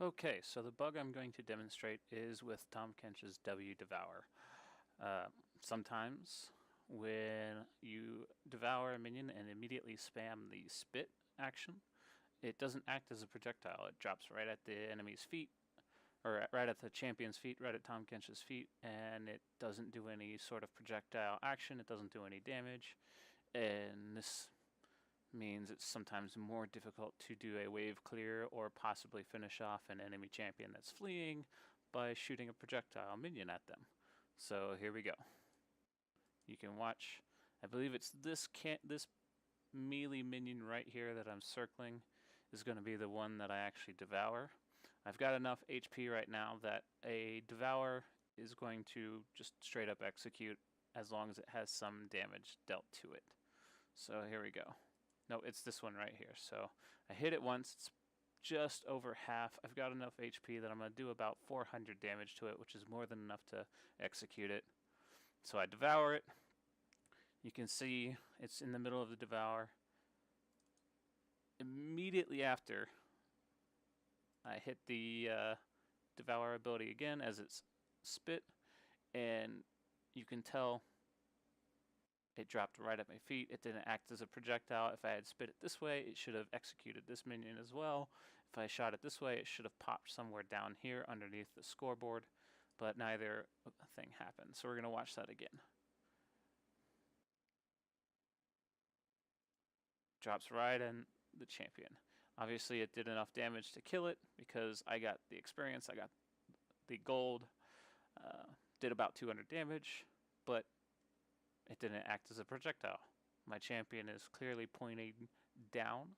Okay, so the bug I'm going to demonstrate is with Tahm Kench's Devour. Sometimes when you devour a minion and immediately spam the spit action, it doesn't act as a projectile. It drops right at the enemy's feet, or right at the champion's feet, right at Tahm Kench's feet, and it doesn't do any sort of projectile action. It doesn't do any damage, and this means it's sometimes more difficult to do a wave clear or possibly finish off an enemy champion that's fleeing by shooting a projectile minion at them. So here we go. You can watch, I believe it's this melee minion right here that I'm circling is going to be the one that I actually devour. I've got enough HP right now that a devour is going to just straight up execute as long as it has some damage dealt to it. So here we go. No, it's this one right here. So I hit it once. It's just over half. I've got enough HP that I'm going to do about 400 damage to it, which is more than enough to execute it. So I devour it. You can see it's in the middle of the devour. Immediately after, I hit the devour ability again as it's spit, and you can tell it dropped right at my feet. It didn't act as a projectile. If I had spit it this way, it should have executed this minion as well. If I shot it this way, it should have popped somewhere down here underneath the scoreboard, but neither thing happened. So we're going to watch that again. Drops right in the champion. Obviously, it did enough damage to kill it because I got the experience, I got the gold, did about 200 damage, but it didn't act as a projectile. My champion is clearly pointing down,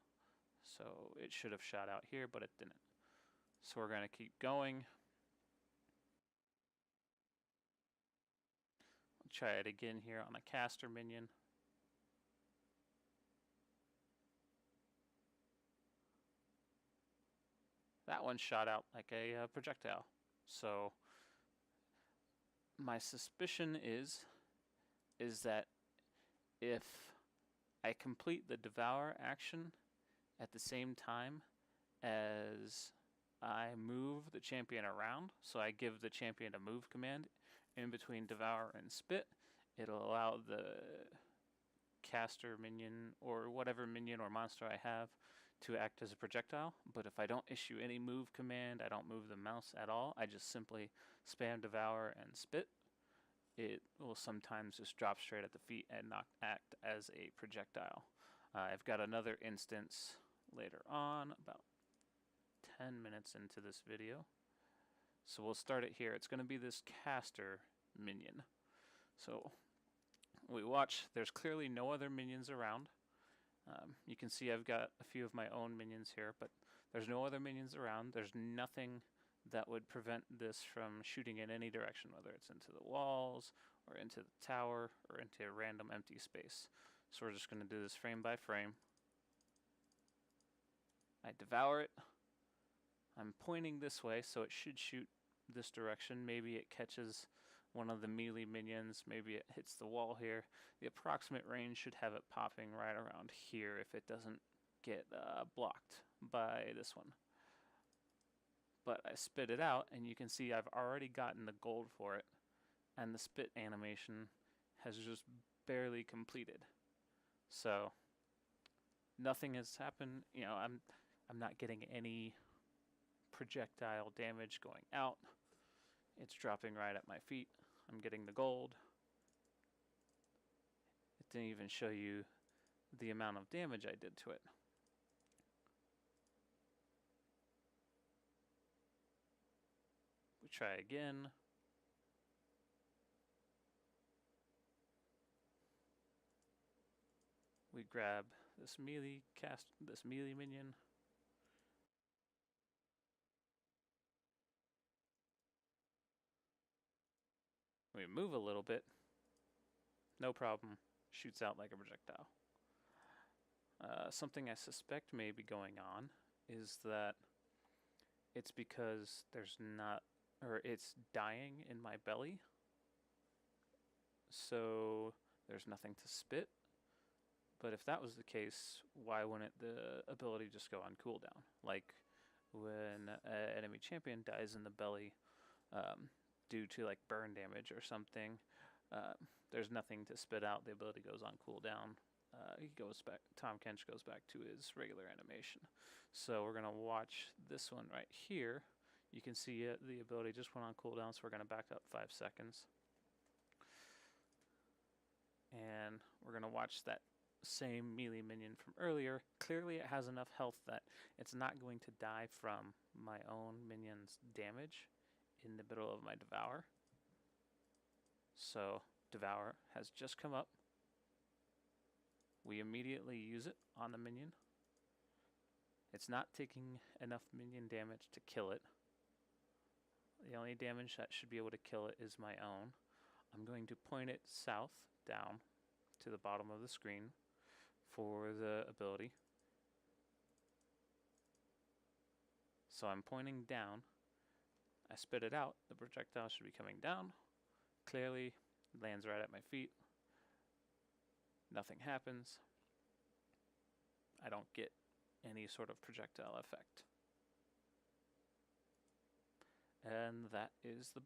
so it should have shot out here, but it didn't. So we're going to keep going. I'll try it again here on a caster minion. That one shot out like a projectile. So my suspicion is that if I complete the devour action at the same time as I move the champion around, so I give the champion a move command in between devour and spit, it'll allow the caster minion or whatever minion or monster I have to act as a projectile. But if I don't issue any move command, I don't move the mouse at all, I just simply spam devour and spit, it will sometimes just drop straight at the feet and not act as a projectile. I've got another instance later on, about 10 minutes into this video. So we'll start it here. It's going to be this caster minion. So we watch, there's clearly no other minions around. You can see I've got a few of my own minions here, but there's no other minions around. There's nothing that would prevent this from shooting in any direction, whether it's into the walls or into the tower or into a random empty space. So we're just going to do this frame by frame. I devour it. I'm pointing this way, so it should shoot this direction. Maybe it catches one of the melee minions. Maybe it hits the wall here. The approximate range should have it popping right around here if it doesn't get blocked by this one. But I spit it out, and you can see I've already gotten the gold for it, and the spit animation has just barely completed. So nothing has happened. You know, I'm not getting any projectile damage going out. It's dropping right at my feet. I'm getting the gold. It didn't even show you the amount of damage I did to it. We try again. We grab this melee minion. We move a little bit. No problem. Shoots out like a projectile. Something I suspect may be going on is that it's because there's not, or it's dying in my belly. So there's nothing to spit. But if that was the case, why wouldn't the ability just go on cooldown? Like when an enemy champion dies in the belly due to like burn damage or something, there's nothing to spit out. The ability goes on cooldown. He goes back. Tahm Kench goes back to his regular animation. So we're gonna watch this one right here. You can see the ability just went on cooldown, so we're gonna back up 5 seconds, and we're gonna watch that same melee minion from earlier. Clearly, it has enough health that it's not going to die from my own minion's damage in the middle of my Devour. So Devour has just come up. We immediately use it on the minion. It's not taking enough minion damage to kill it. The only damage that should be able to kill it is my own. I'm going to point it south down to the bottom of the screen for the ability. So I'm pointing down. I spit it out. The projectile should be coming down. Clearly, lands right at my feet. Nothing happens. I don't get any sort of projectile effect. And that is the